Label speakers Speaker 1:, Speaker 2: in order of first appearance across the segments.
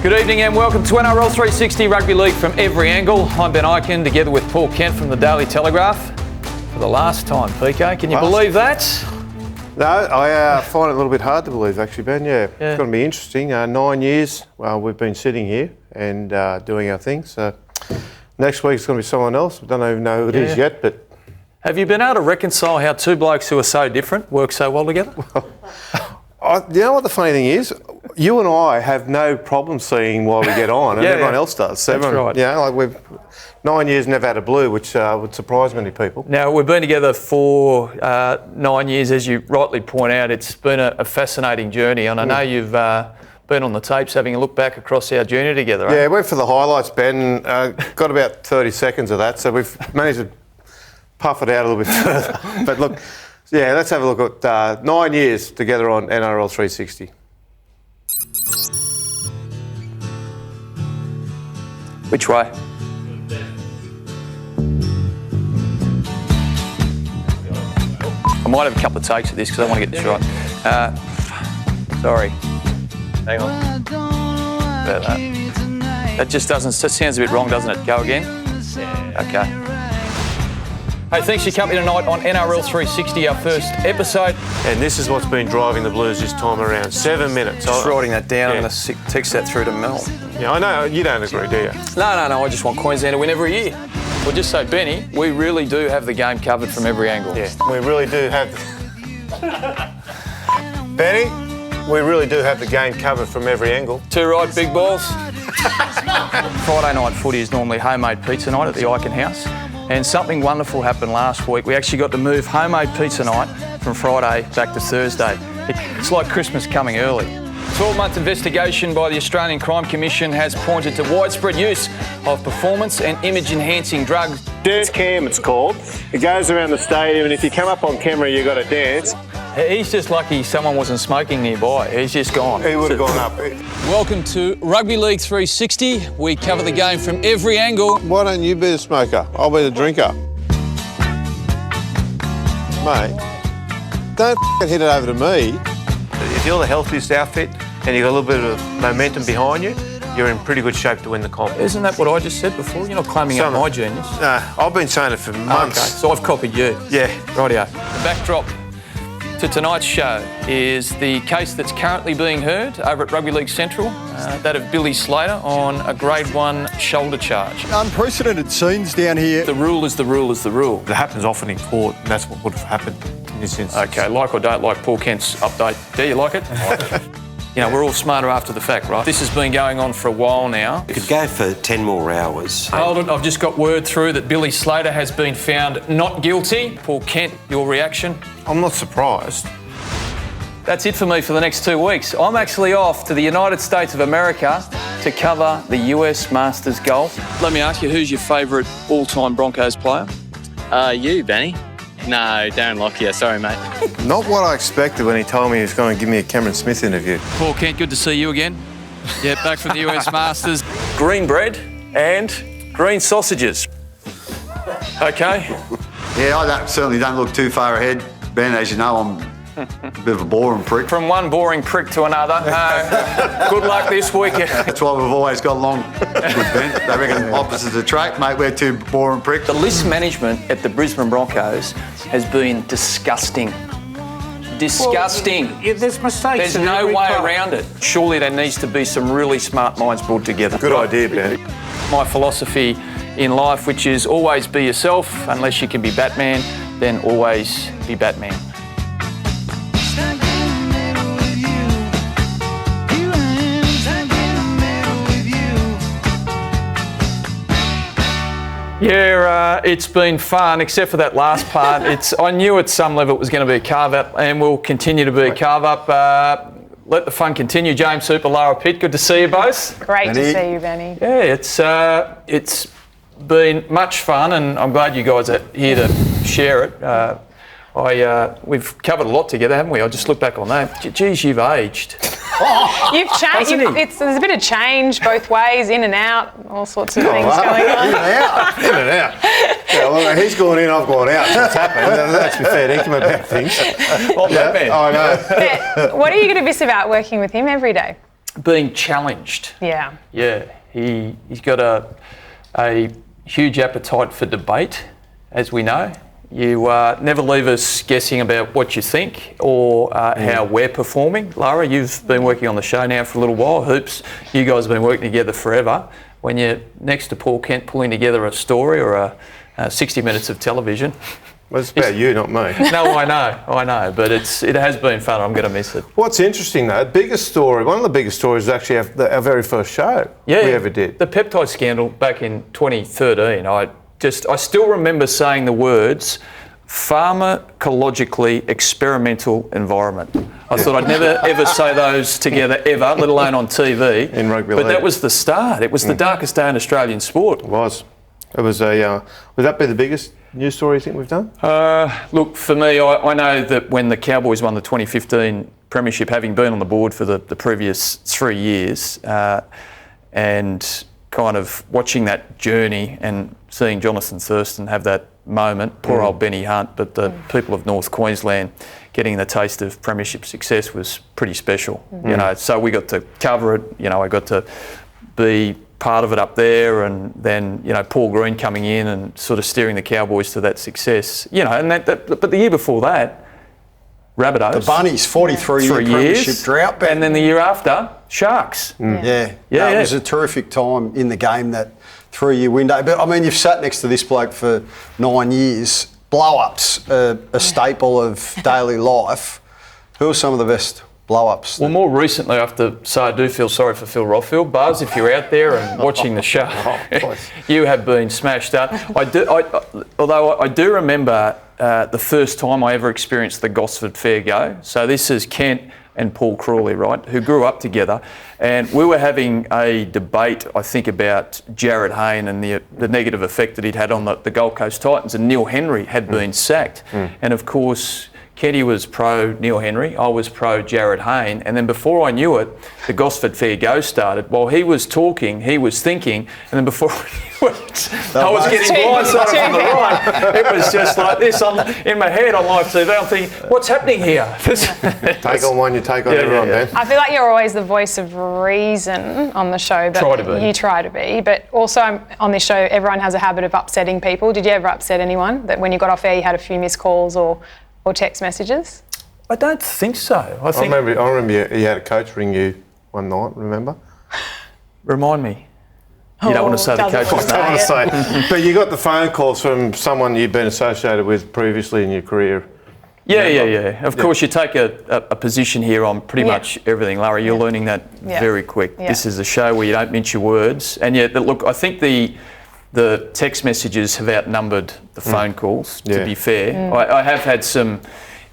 Speaker 1: Good evening and welcome to NRL 360 Rugby League from every angle. I'm Ben Ikin together with Paul Kent from the Daily Telegraph for the last time, PK. Can you believe that?
Speaker 2: No, I find it a little bit hard to believe actually, Ben. Yeah. It's going to be interesting. 9 years we've been sitting here and doing our thing. So next week it's going to be someone else. We don't even know who it is yet, but...
Speaker 1: Have you been able to reconcile how two blokes who are so different work so well together?
Speaker 2: You know what the funny thing is? You and I have no problem seeing why we get on, and everyone else does.
Speaker 1: That's right.
Speaker 2: Yeah, like we've 9 years never had a blue, which would surprise many people.
Speaker 1: Now, we've been together for 9 years, as you rightly point out. It's been a fascinating journey, and I know you've been on the tapes having a look back across our journey together.
Speaker 2: Yeah, went for the highlights, Ben. Got about 30 seconds of that, so we've managed to puff it out a little bit further. But look, yeah, let's have a look at 9 years together on NRL 360.
Speaker 1: Which way? I might have a couple of takes of this because I want to get this right. Sorry. Hang on. That just doesn't... That sounds a bit wrong, doesn't it? Go again? Okay. Hey, thanks for your company tonight on NRL 360, our first episode.
Speaker 2: And this is what's been driving the Blues this time around. 7 minutes.
Speaker 1: Just writing that down. I'm going to text that through to Mel.
Speaker 2: Yeah, I know. You don't agree, do you?
Speaker 1: No. I just want Queensland to win every year. Well, just say, Benny, we really do have the game covered from every angle.
Speaker 2: Yeah, we really do have... Benny, we really do have the game covered from every angle.
Speaker 1: Too right, big balls. Friday night footy is normally homemade pizza night at the Ikin House. And something wonderful happened last week. We actually got to move homemade pizza night from Friday back to Thursday. It's like Christmas coming early. A 12-month investigation by the Australian Crime Commission has pointed to widespread use of performance and image-enhancing drugs.
Speaker 3: Dance cam, it's called. It goes around the stadium, and if you come up on camera, you've got to dance.
Speaker 1: He's just lucky someone wasn't smoking nearby. He's just gone.
Speaker 2: He would have gone up.
Speaker 1: Welcome to Rugby League 360. We cover the game from every angle.
Speaker 2: Why don't you be the smoker? I'll be the drinker. Mate, don't hit it over to me. If you're the healthiest outfit and you've got a little bit of momentum behind you, you're in pretty good shape to win the comp.
Speaker 1: Isn't that what I just said before? You're not claiming up my genius.
Speaker 2: No, I've been saying it for months.
Speaker 1: Okay, so I've copied you.
Speaker 2: Yeah.
Speaker 1: Rightio. The backdrop to tonight's show is the case that's currently being heard over at Rugby League Central, that of Billy Slater on a Grade 1 shoulder charge.
Speaker 4: Unprecedented scenes down here.
Speaker 1: The rule is the rule is the rule.
Speaker 2: It happens often in court, and that's what would have happened in this instance.
Speaker 1: Okay, like or don't like Paul Kent's update. Do you like it? You know, we're all smarter after the fact, right? This has been going on for a while now.
Speaker 5: You could go for 10 more hours.
Speaker 1: Hold it, I've just got word through that Billy Slater has been found not guilty. Paul Kent, your reaction?
Speaker 2: I'm not surprised.
Speaker 1: That's it for me for the next 2 weeks. I'm actually off to the United States of America to cover the US Masters Golf. Let me ask you, who's your favourite all-time Broncos player?
Speaker 6: You, Benny. No, Darren Lockyer. Sorry, mate.
Speaker 2: Not what I expected when he told me he was going to give me a Cameron Smith interview.
Speaker 1: Paul Kent, good to see you again. Yeah, back from the US Masters. Green bread and green sausages. Okay.
Speaker 7: Yeah, I certainly don't look too far ahead. Ben, as you know, I'm a bit of a boring prick.
Speaker 1: From one boring prick to another. Good luck this weekend.
Speaker 7: That's why we've always got along with Ben. They reckon opposites attract, mate. We're two boring pricks.
Speaker 1: The list management at the Brisbane Broncos has been disgusting. Disgusting.
Speaker 2: Well, yeah, there's mistakes.
Speaker 1: There's no way around it. Surely there needs to be some really smart minds brought together.
Speaker 2: Good idea, Ben.
Speaker 1: My philosophy in life, which is always be yourself. Unless you can be Batman, then always be Batman. Yeah, it's been fun, except for that last part. I knew at some level it was going to be a carve-up and will continue to be a carve-up. Let the fun continue. James Super, Lara, Pitt, good to see you both.
Speaker 8: Great to see you, Benny.
Speaker 1: Yeah, it's been much fun and I'm glad you guys are here to share it. We've covered a lot together, haven't we? I just looked back on that. Geez, you've aged.
Speaker 8: You've changed. There's a bit of change both ways, in and out, all sorts of things going on.
Speaker 2: In and out. In and out. Yeah, well, he's gone in, I've gone out. So it's happened. Let's be fair to him about things.
Speaker 1: Well,
Speaker 2: yeah, I know.
Speaker 8: What are you going to miss about working with him every day?
Speaker 1: being challenged.
Speaker 8: Yeah.
Speaker 1: Yeah, he's got a huge appetite for debate, as we know. You never leave us guessing about what you think or how we're performing. Lara, you've been working on the show now for a little while. Hoops, you guys have been working together forever. When you're next to Paul Kent pulling together a story or a 60 minutes of television.
Speaker 2: Well, it's about you, not me.
Speaker 1: No, I know, but it has been fun. I'm going to miss it.
Speaker 2: What's interesting though, one of the biggest stories is actually our very first show we ever did.
Speaker 1: The peptide scandal back in 2013. I still remember saying the words pharmacologically experimental environment. I thought I'd never ever say those together ever, let alone on TV.
Speaker 2: In rugby league.
Speaker 1: But that was the start. It was the darkest day in Australian sport.
Speaker 2: It was. It was would that be the biggest news story you think we've done?
Speaker 1: Look, for me, I know that when the Cowboys won the 2015 Premiership, having been on the board for the previous 3 years, and kind of watching that journey and seeing Jonathan Thurston have that moment, poor old Benny Hunt, but the people of North Queensland getting the taste of Premiership success was pretty special. You know, so we got to cover it. You know, I got to be part of it up there, and then Paul Green coming in and sort of steering the Cowboys to that success. You know, and but the year before that, Rabbitohs.
Speaker 4: The Bunnies, 43-year Premiership drought.
Speaker 1: And then the year after, Sharks.
Speaker 4: It was a terrific time in the game, that 3-year window. But I mean, you've sat next to this bloke for 9 years. Blow-ups, a staple of daily life. Who are some of the best blow-ups?
Speaker 1: Well, more recently, I have to say I do feel sorry for Phil Rothfield. Buzz, if you're out there and watching the show, you have been smashed up. Although I do remember the first time I ever experienced the Gosford Fair Go. So this is Kent and Paul Crawley, right, who grew up together. And we were having a debate, I think, about Jared Hayne and the negative effect that he'd had on the Gold Coast Titans, and Neil Henry had been sacked. And of course, Kenny was pro Neil Henry, I was pro Jared Hayne, and then before I knew it, the Gosford Fair Go started. While he was talking, he was thinking, and then before I knew it, I was getting blindsided from the right. It was just like this in my head on live TV. I'm thinking, what's happening here?
Speaker 2: Take on one, you take on everyone, Ben.
Speaker 8: I feel like you're always the voice of reason on the show. But you try to be. But also on this show, everyone has a habit of upsetting people. Did you ever upset anyone? That when you got off air, you had a few missed calls or text messages?
Speaker 1: I don't think so. I
Speaker 2: remember you had a coach ring you one night, remember?
Speaker 1: Remind me. You don't want to say the coach's name.
Speaker 2: I don't want to say. But you got the phone calls from someone you'd been associated with previously in your career.
Speaker 1: Yeah. Of course, you take a position here on pretty much everything, Lara. You're learning that very quick. Yeah. This is a show where you don't mince your words. And yet, look, I think the text messages have outnumbered the phone calls, to be fair. I have had some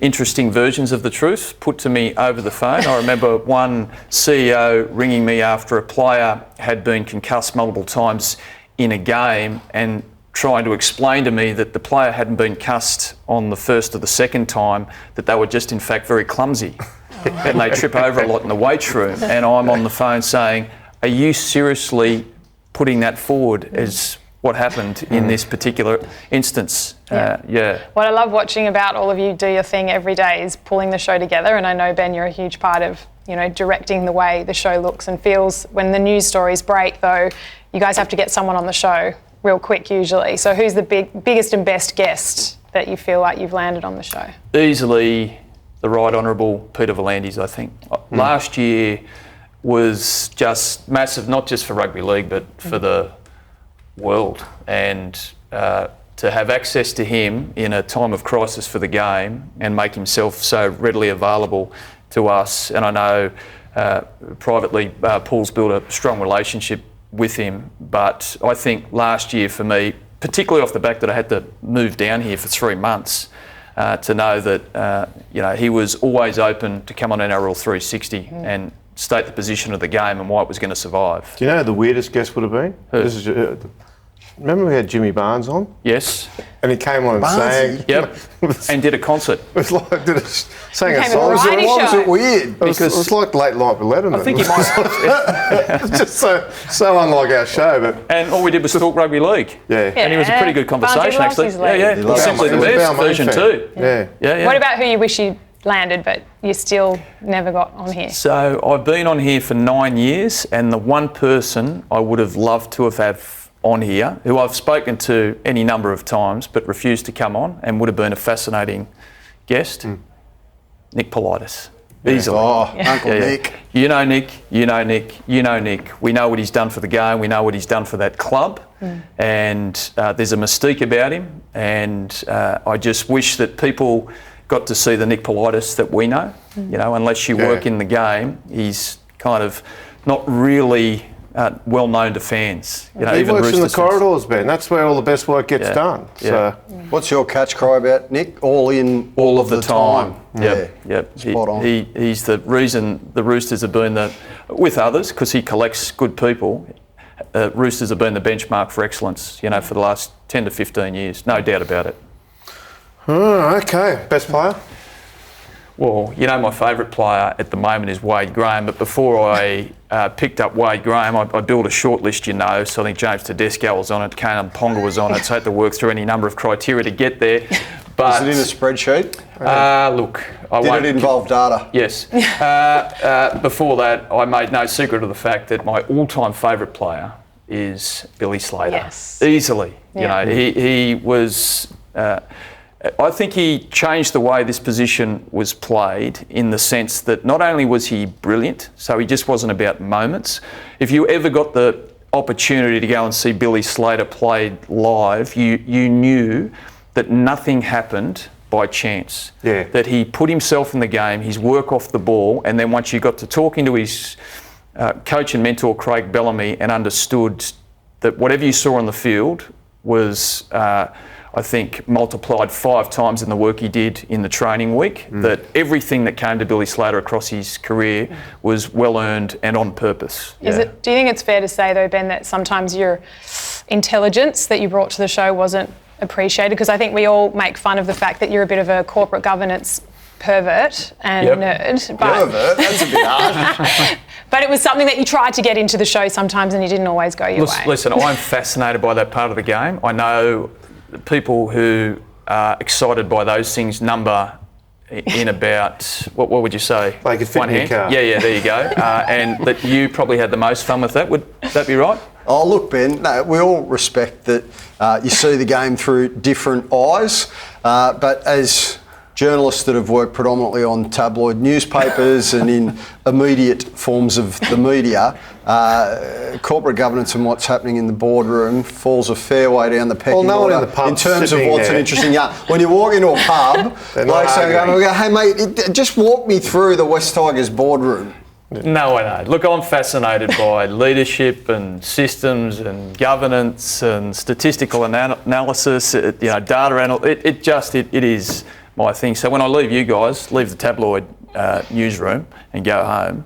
Speaker 1: interesting versions of the truth put to me over the phone. I remember one CEO ringing me after a player had been concussed multiple times in a game and trying to explain to me that the player hadn't been cussed on the first or the second time, that they were just in fact very clumsy and they trip over a lot in the weights room. And I'm on the phone saying, are you seriously putting that forward as what happened in this particular instance? What I love watching about all of you do your thing every day is pulling the show together, and I know, Ben, you're a huge part of directing the way the show looks and feels. When the news stories break, though, you guys have to get someone on the show real quick usually. So who's the biggest and best guest that you feel like you've landed on the show? Easily the Right Honourable Peter V'landys, I think. Last year was just massive, not just for rugby league, but for the world, and to have access to him in a time of crisis for the game and make himself so readily available to us. And I know privately Paul's built a strong relationship with him, but I think last year for me, particularly off the back that I had to move down here for 3 months, to know that he was always open to come on NRL 360 and state the position of the game and why it was going to survive.
Speaker 2: Do you know who the weirdest guest would have been?
Speaker 1: Who?
Speaker 2: Remember we had Jimmy Barnes on?
Speaker 1: Yes.
Speaker 2: And he came on and sang.
Speaker 1: Yep. And did a concert.
Speaker 2: It was like sang a song.
Speaker 8: Why
Speaker 2: was it weird? It was like Late Night with Letterman.
Speaker 1: I think he might.
Speaker 2: It's just so unlike our show. But
Speaker 1: and all we did was talk rugby league.
Speaker 2: Yeah.
Speaker 1: And it was a pretty good conversation, actually. Yeah. Simply the best version too.
Speaker 2: Yeah.
Speaker 8: What about who you wish you landed, but you still never got on here.
Speaker 1: So I've been on here for 9 years, and the one person I would have loved to have had on here, who I've spoken to any number of times but refused to come on and would have been a fascinating guest, Nick Politis. Easily.
Speaker 4: Oh, Uncle Nick.
Speaker 1: You know Nick, you know Nick, you know Nick. We know what he's done for the game, we know what he's done for that club, and there's a mystique about him, and I just wish that people got to see the Nick Politis that we know. You know, unless you work in the game, he's kind of not really well known to fans. You know,
Speaker 2: He
Speaker 1: even
Speaker 2: works in the
Speaker 1: Roosters fans.
Speaker 2: corridors, Ben. That's where all the best work gets done. So.
Speaker 4: What's your catch cry about Nick? All in, all of the time.
Speaker 1: Yep.
Speaker 4: Spot on.
Speaker 1: He's the reason the Roosters have been with others, because he collects good people. Roosters have been the benchmark for excellence, you know, for the last 10 to 15 years. No doubt about it.
Speaker 2: Oh, okay. Best player?
Speaker 1: Well, you know, my favourite player at the moment is Wade Graham, but before I picked up Wade Graham, I built a short list, you know, so I think James Tedesco was on it, Kane Ponga was on it, so I had to work through any number of criteria to get there. But,
Speaker 4: Is it in a spreadsheet?
Speaker 1: Look, I
Speaker 4: Did
Speaker 1: won't...
Speaker 4: it involve data?
Speaker 1: Yes. Before that, I made no secret of the fact that my all-time favourite player is Billy Slater.
Speaker 8: Yes.
Speaker 1: Easily. You know, he was... I think he changed the way this position was played, in the sense that not only was he brilliant, so he just wasn't about moments. If you ever got the opportunity to go and see Billy Slater played live, you knew that nothing happened by chance.
Speaker 2: Yeah.
Speaker 1: That he put himself in the game, his work off the ball, and then once you got to talking to his coach and mentor Craig Bellamy and understood that whatever you saw on the field was... I think multiplied 5 times in the work he did in the training week, that everything that came to Billy Slater across his career was well earned and on purpose.
Speaker 8: Do you think it's fair to say, though, Ben, that sometimes your intelligence that you brought to the show wasn't appreciated? Because I think we all make fun of the fact that you're a bit of a corporate governance pervert and nerd. But
Speaker 4: Pervert? That's a bit harsh.
Speaker 8: But it was something that you tried to get into the show sometimes and you didn't always go your way.
Speaker 1: Listen, I'm fascinated by that part of the game. I know people who are excited by those things number in about, what would you say?
Speaker 2: They could fit in your car.
Speaker 1: Yeah, there you go. And that you probably had the most fun with that. Would that be right?
Speaker 4: Oh, look, Ben, no, we all respect that you see the game through different eyes, but as journalists that have worked predominantly on tabloid newspapers and in immediate forms of the media, corporate governance and what's happening in the boardroom falls a fair way down the pecking order
Speaker 2: in the pub
Speaker 4: in terms of what's
Speaker 2: there.
Speaker 4: an interesting yarn. When you walk into a pub, like go, hey mate, just walk me through the West Tigers boardroom.
Speaker 1: No, I don't. Look, I'm fascinated by leadership and systems and governance and statistical analysis, data it is my thing. So when I leave you guys, leave the tabloid newsroom and go home,